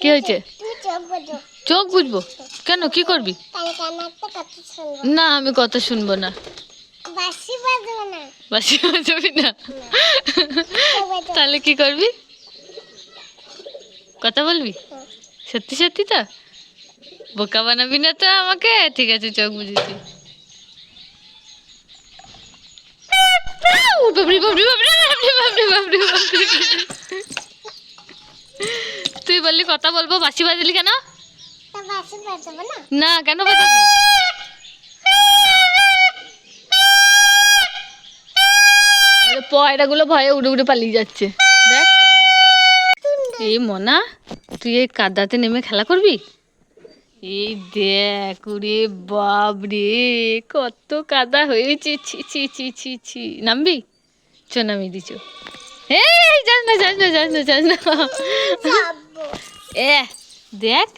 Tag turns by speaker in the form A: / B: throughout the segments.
A: কি হয়েছে? চোখ বুঝবো কেন? কি করবি? না আমি কথা শুনবো না। বাঁশি বাজাবি না? তাহলে কি করবি? কথা বলবি? সত্যি সত্যি তো? বোকা বানাবি না তো আমাকে? ঠিক আছে, চোখ বুঝেছি। তুই বললি কথা বলবো, বাঁশি বাজালি কেন? না কেন বাজাবি? পয়রাগুলো ভয়ে উড়ে উড়ে পালিয়ে যাচ্ছে। দেখ এই মনা, তুই এই কাদাতে নেমে খেলা করবি? এই দেখ, ওরে বাবরে কত কাদা হয়েছে, ছি ছি ছি ছি ছি। নামবি? চ নামিয়ে দিছ। এই যাস না যাস না যাস না যাস না। এ দেখ,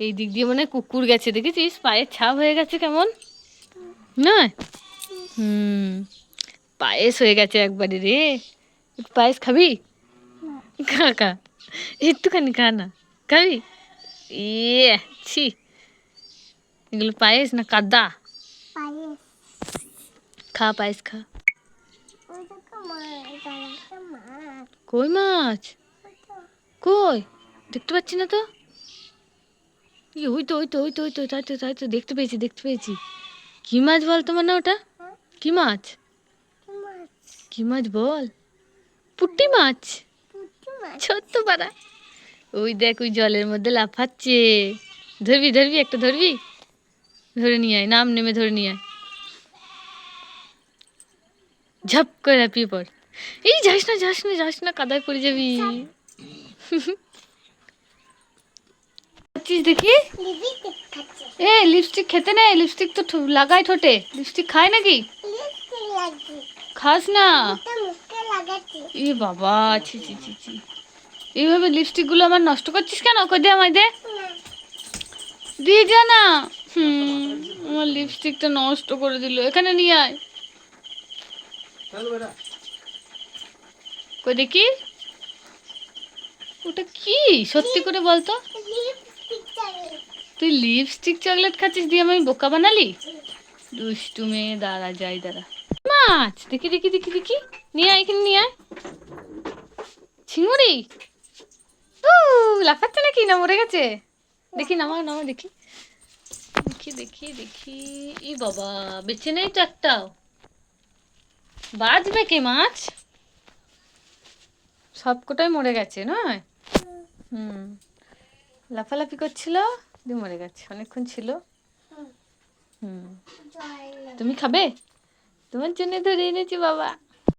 A: এই দিক দিয়ে মনে হয় কুকুর গেছে, দেখেছিস? পায়ের ছাপ হয়ে গেছে কেমন, নয়? পায়েস হয়ে গেছে একবারে রে। পায়েস খাবি? খা খা, একটুখানি খা না, খাবি? ইয়ে ছি, এগুলো পায়েস না কাদা? খা পায়েস খা। কই মাছ? কই দেখতে পাচ্ছি না তো। ওই তো ওই তো ওই তো ওই তো, তাই তো তাই তো, দেখতে পেয়েছি দেখতে পেয়েছি। কি মাছ বল তোমার না ওটা? কি মাছ? কি মাছ বল? পুঁটি মাছ, ছোট্ট পাড়া। ওই দেখ, ওই জলের মধ্যে লাফাচ্ছে। ধরবি ধরবি, একটা ধরবি? ধরে নিয়ে আয়, নাম নেমে ধরে নিয়ে আয়। ঝপ করে লাফিয়ে পড়। এই যাস না যাস না যাস না, কাদায় পড়ে যাবি। দেখি এ লিপস্টিক খেতে নেই, লিপস্টিক তো লাগাই ঠোঁটে। লিপস্টিক খায় নাকি? খাস না? এ বাবা, ছি ছি ছি ছি, এইভাবে লিপস্টিক গুলো আমার নষ্ট করছিস কেন? কই দে, আমায় দে, দিয়ে যা না। আমার লিপস্টিকটা নষ্ট করে দিল। এখানে নিয়ে আয়। কই দেখি, ওটা কি? সত্যি করে বলতো, তুই লিপস্টিক চকলেট খাচ্ছিস দিয়ে আমি বোকা বানালি? দুষ্টু মেয়ে, দাঁড়া যাই দাঁড়া। মাছ দেখি দেখি দেখি দেখি, নিয়ে আয়, এখানে নিয়ে আয়। ছিঙুড়ি লাফাচ্ছে নাকি, না মরে গেছে? দেখি নামা নামা দেখি দেখি দেখি দেখি। ই বাবা, বেঁচে নেই তো একটাও। বাঁচবে কে মাছ? সবকটাই মরে গেছে নয়? লাফালাফি করছিল দিয়ে মরে গেছে, অনেকক্ষণ ছিল। তুমি খাবে? তোমার জন্য ধরে এনেছি বাবা।